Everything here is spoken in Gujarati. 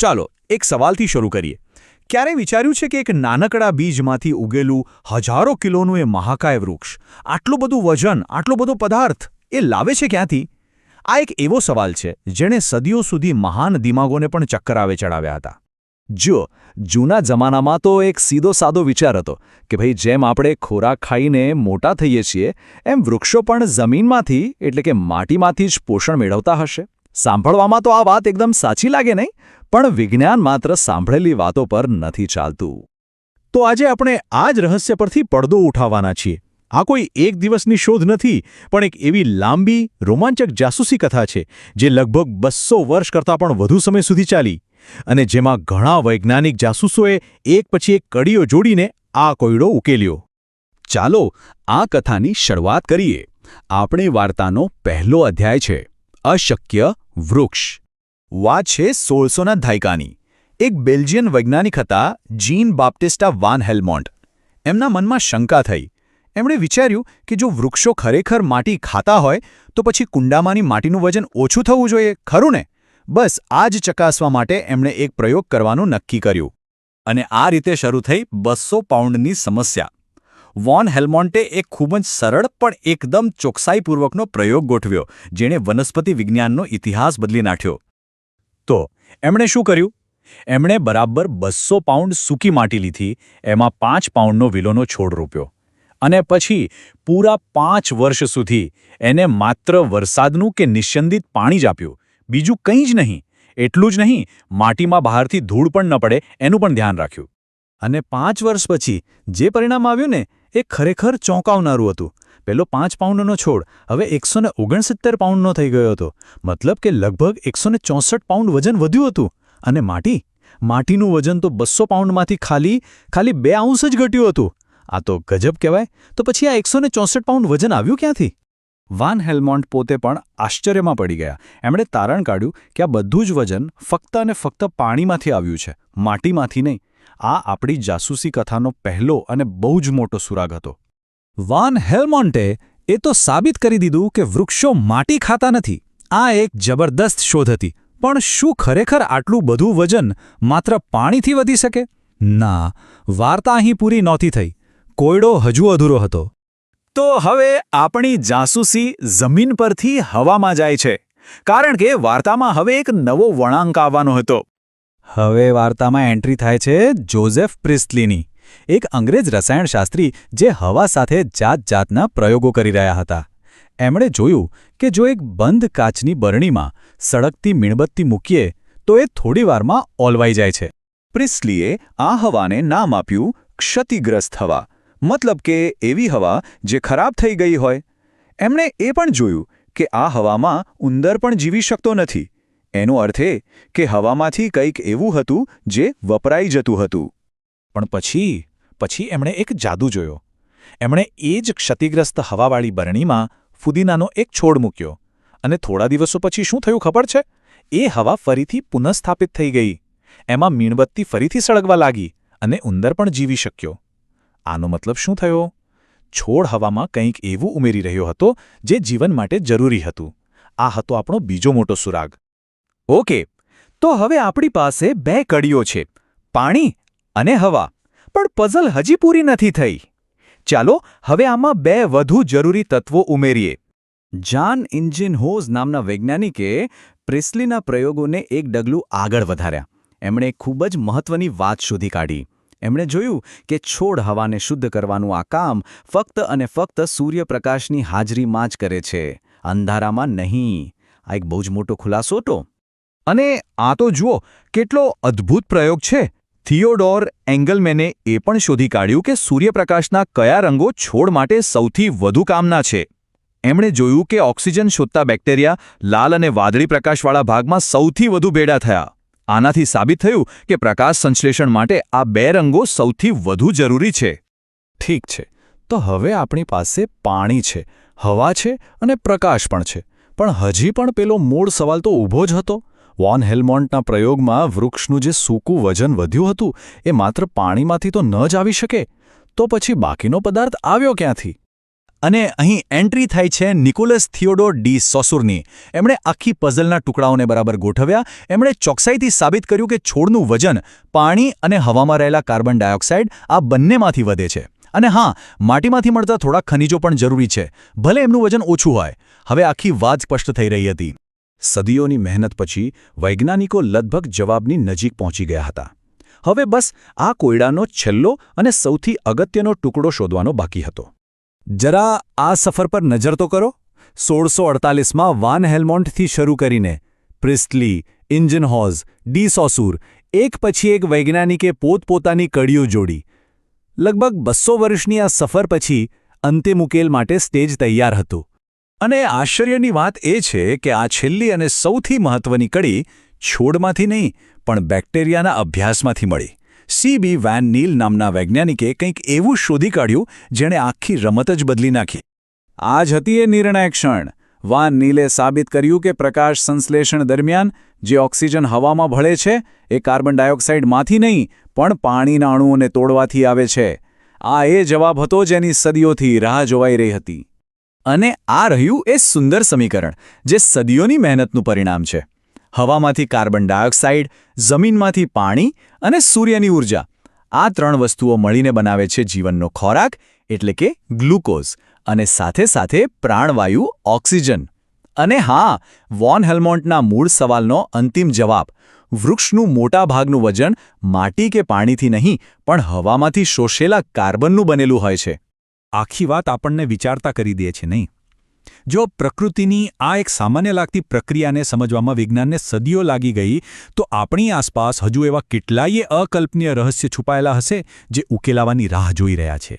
ચાલો એક સવાલથી શરૂ કરીએ. ક્યારે વિચાર્યું છે કે એક નાનકડા બીજમાંથી ઉગેલું હજારો કિલોનું એ મહાકાય વૃક્ષ, આટલું બધું વજન, આટલો બધો પદાર્થ એ લાવે છે ક્યાંથી? આ એક એવો સવાલ છે જેણે સદીઓ સુધી મહાન દિમાગોને પણ ચક્કરાવે ચડાવ્યા હતા. જો જૂના જમાનામાં તો એક સીધો સાદો વિચાર હતો કે ભાઈ જેમ આપણે ખોરાક ખાઈને મોટા થઈએ છીએ એમ વૃક્ષો પણ જમીનમાંથી એટલે કે માટીમાંથી જ પોષણ મેળવતા હશે. સાંભળવામાં તો આ વાત એકદમ સાચી લાગે નહીં, પણ વિજ્ઞાન માત્ર સાંભળેલી વાતો પર નથી ચાલતું. તો આજે આપણે આ જ રહસ્ય પરથી પડદો ઉઠાવવાના છીએ. આ કોઈ એક દિવસની શોધ નથી, પણ એક એવી લાંબી, રોમાંચક જાસૂસી કથા છે જે લગભગ 200 વર્ષ કરતાં પણ વધુ સમય સુધી ચાલી, અને જેમાં ઘણા વૈજ્ઞાનિક જાસૂસોએ એક પછી એક કડીઓ જોડીને આ કોયડો ઉકેલ્યો. ચાલો આ કથાની શરૂઆત કરીએ. આપણી વાર્તાનો પહેલો અધ્યાય છે અશક્ય વૃક્ષ. વાત છે 1600ના દાયકાની. એક બેલ્જિયન વૈજ્ઞાનિક હતા જીન બાપ્ટિસ્ટા વાન હેલ્મોન્ટ. એમના મનમાં શંકા થઈ. એમણે વિચાર્યું કે જો વૃક્ષો ખરેખર માટી ખાતા હોય તો પછી કુંડામાંની માટીનું વજન ઓછું થવું જોઈએ, ખરું ને? બસ આ જ ચકાસવા માટે એમણે એક પ્રયોગ કરવાનું નક્કી કર્યું. અને આ રીતે શરૂ થઈ 200 પાઉન્ડની સમસ્યા. વોન હેલ્મોન્ટે એક ખૂબ જ સરળ પણ એકદમ ચોકસાઈપૂર્વકનો પ્રયોગ ગોઠવ્યો, જેણે વનસ્પતિ વિજ્ઞાનનો ઇતિહાસ બદલી નાખ્યો. તો એમણે શું કર્યું? એમણે બરાબર 200 પાઉન્ડ સૂકી માટી લીધી, એમાં 5 પાઉન્ડનો વિલોનો છોડ રોપ્યો, અને પછી પૂરા 5 વર્ષ સુધી એને માત્ર વરસાદનું કે નિસ્યંદિત પાણી જ આપ્યું, બીજું કંઈ જ નહીં. એટલું જ નહીં, માટીમાં બહારથી ધૂળ પણ ન પડે એનું પણ ધ્યાન રાખ્યું. અને 5 વર્ષ પછી જે પરિણામ આવ્યું ને એ ખરેખર ચોંકાવનારું હતું. પેલો 5 પાઉન્ડનો છોડ હવે 169 પાઉન્ડનો થઈ ગયો હતો. મતલબ કે લગભગ 164 પાઉન્ડ વજન વધ્યું હતું. અને માટીનું વજન તો 200 પાઉન્ડમાંથી ખાલી 2 આઉન્સ જ ઘટ્યું હતું. આ તો ગજબ કહેવાય. તો પછી આ 164 પાઉન્ડ વજન આવ્યું ક્યાંથી? વાન હેલ્મોન્ટ પોતે પણ આશ્ચર્યમાં પડી ગયા. એમણે તારણ કાઢ્યું કે આ બધું જ વજન ફક્ત અને ફક્ત પાણીમાંથી આવ્યું છે, માટીમાંથી નહીં. આ આપણી જાસૂસી કથાનો પહેલો અને બહુ જ મોટો સુરાગ હતો. વાન હેલ્મોન્ટે એ તો સાબિત કરી દીધું કે વૃક્ષો માટી ખાતા નથી. આ એક જબરદસ્ત શોધ હતી. પણ શું ખરેખર આટલું બધું વજન માત્ર પાણીથી વધી શકે? ના, વાર્તા અહીં પૂરી નહોતી થઈ. કોયડો હજુ અધૂરો હતો. તો હવે આપણી જાસૂસી જમીન પરથી હવામાં જાય છે, કારણ કે વાર્તામાં હવે એક નવો વળાંક આવવાનો હતો. હવે વાર્તામાં એન્ટ્રી થાય છે જોઝેફ પ્રિસ્ટલીની, એક અંગ્રેજ રસાયણશાસ્ત્રી જે હવા સાથે જાતજાતના પ્રયોગો કરી રહ્યા હતા. એમણે જોયું કે જો એક બંધ કાચની બરણીમાં સળગતી મીણબત્તી મૂકીએ તો એ થોડીવારમાં ઓલવાઈ જાય છે. પ્રિસ્ટલીએ આ હવાને નામ આપ્યું ક્ષતિગ્રસ્ત હવા, મતલબ કે એવી હવા જે ખરાબ થઈ ગઈ હોય. એમણે એ પણ જોયું કે આ હવામાં ઉંદર પણ જીવી શકતો નથી. એનો અર્થ એ કે હવામાંથી કંઈક એવું હતું જે વપરાઈ જતું હતું. પણ પછી એમણે એક જાદુ જોયો. એમણે એ જ ક્ષતિગ્રસ્ત હવાવાળી બરણીમાં ફુદીનાનો એક છોડ મૂક્યો, અને થોડા દિવસો પછી શું થયું ખબર છે? એ હવા ફરીથી પુનઃસ્થાપિત થઈ ગઈ. એમાં મીણબત્તી ફરીથી સળગવા લાગી અને ઉંદર પણ જીવી શક્યો. આનો મતલબ શું થયો? છોડ હવામાં કંઈક એવું ઉમેરી રહ્યો હતો જે જીવન માટે જરૂરી હતું. આ હતો આપણો બીજો મોટો સુરાગ. ઓકે, તો હવે આપણી પાસે 2 કડીઓ છે, પાણી અને હવા. પણ પઝલ હજી પૂરી નથી થઈ. ચાલો હવે આમાં 2 વધુ જરૂરી તત્વો ઉમેરીએ. જાન ઇન્જિનહોઝ નામના વૈજ્ઞાનિકે પ્રિસ્ટલીના પ્રયોગોને એક ડગલું આગળ વધાર્યા. એમણે ખૂબ જ મહત્વની વાત શોધી કાઢી. એમણે જોયું કે છોડ હવાને શુદ્ધ કરવાનું આ કામ ફક્ત અને ફક્ત સૂર્યપ્રકાશની હાજરીમાં જ કરે છે, અંધારામાં નહીં. આ એક બહુ જ મોટો ખુલાસો હતો. અને આ તો જુઓ કેટલો અદ્ભુત પ્રયોગ છે. થિયોડોર એંગલમેને એ પણ શોધી કાઢ્યું કે સૂર્યપ્રકાશના કયા રંગો છોડ માટે સૌથી વધુ કામના છે. એમણે જોયું કે ઓક્સિજન શોધતા બેક્ટેરિયા લાલ અને વાદળી પ્રકાશવાળા ભાગમાં સૌથી વધુ ભેડા થયા. આનાથી સાબિત થયું કે પ્રકાશ સંશ્લેષણ માટે આ 2 રંગો સૌથી વધુ જરૂરી છે. ઠીક છે, તો હવે આપણી પાસે પાણી છે, હવા છે અને પ્રકાશ પણ છે. પણ હજી પણ પેલો મૂળ સવાલ તો ઊભો જ હતો. વોન હેલ્મોન્ટના પ્રયોગમાં વૃક્ષનું જે સૂકું વજન વધ્યું હતું એ માત્ર પાણીમાંથી તો ન જ આવી શકે. તો પછી બાકીનો પદાર્થ આવ્યો ક્યાંથી? અને અહીં એન્ટ્રી થાય છે નિકોલસ થિયોડોર ડી સોસુરની. એમણે આખી પઝલના ટુકડાઓને બરાબર ગોઠવ્યા. એમણે ચોકસાઈથી સાબિત કર્યું કે છોડનું વજન પાણી અને હવામાં રહેલા કાર્બન ડાયોક્સાઇડ આ બંનેમાંથી વધે છે. અને હા, માટીમાંથી મળતા થોડા ખનિજો પણ જરૂરી છે, ભલે એમનું વજન ઓછું હોય. હવે આખી વાત સ્પષ્ટ થઈ રહી હતી. સદીઓની મહેનત પછી વૈજ્ઞાનિકો લગભગ જવાબની નજીક પહોંચી ગયા હતા. હવે બસ આ કોયડાનો છેલ્લો અને સૌથી અગત્યનો ટુકડો શોધવાનો બાકી હતો. જરા આ સફર પર નજર તો કરો. 1648માં વાન હેલ્મોન્ટથી શરૂ કરીને પ્રિસ્ટલી, ઇન્જનહોઝ, ડી સોસુર, એક પછી એક વૈજ્ઞાનિકે પોતપોતાની કડીઓ જોડી. લગભગ 200 વર્ષની આ સફર પછી અંતિમ ઉકેલ માટે સ્ટેજ તૈયાર હતું. અને આશ્ચર્યની વાત એ છે કે આ છેલ્લી અને સૌથી મહત્વની કડી છોડમાંથી નહીં પણ બેક્ટેરિયાના અભ્યાસમાંથી મળી. સી.બી. વાન નીલ નામના વૈજ્ઞાનિકે કંઈક એવું શોધી કાઢ્યું જેણે આખી રમત જ બદલી નાખી. આ જ હતી એ નિર્ણાયક ક્ષણ. વાન નીલે સાબિત કર્યું કે પ્રકાશ સંશ્લેષણ દરમિયાન જે ઓક્સિજન હવામાં ભળે છે એ કાર્બન ડાયોક્સાઇડમાંથી નહીં પણ પાણીના અણુઓને તોડવાથી આવે છે. આ એ જવાબ હતો જેની સદીઓથી રાહ જોવાઈ રહી હતી. અને આ રહ્યું એ સુંદર સમીકરણ જે સદીઓની મહેનતનું પરિણામ છે. હવામાંથી કાર્બન ડાયોક્સાઇડ, જમીનમાંથી પાણી અને સૂર્યની ઊર્જા, આ 3 વસ્તુઓ મળીને બનાવે છે જીવનનો ખોરાક એટલે કે ગ્લુકોઝ, અને સાથે સાથે પ્રાણવાયુ ઓક્સિજન. અને હા, વોન હેલ્મોન્ટના મૂળ સવાલનો અંતિમ જવાબ, વૃક્ષનું મોટા ભાગનું વજન માટી કે પાણીથી નહીં પણ હવામાંથી શોષેલા કાર્બનનું બનેલું હોય છે. આખી વાત આપણને વિચારતા કરી દે છે નહીં? જો પ્રકૃતિની આ એક સામાન્ય લાગતી પ્રક્રિયાને સમજવામાં વિજ્ઞાનને સદીઓ લાગી ગઈ, તો આપણી આસપાસ હજુ એવા કેટલાય અકલ્પનીય રહસ્ય છુપાયેલા હશે જે ઉકેલાવાની રાહ જોઈ રહ્યા છે.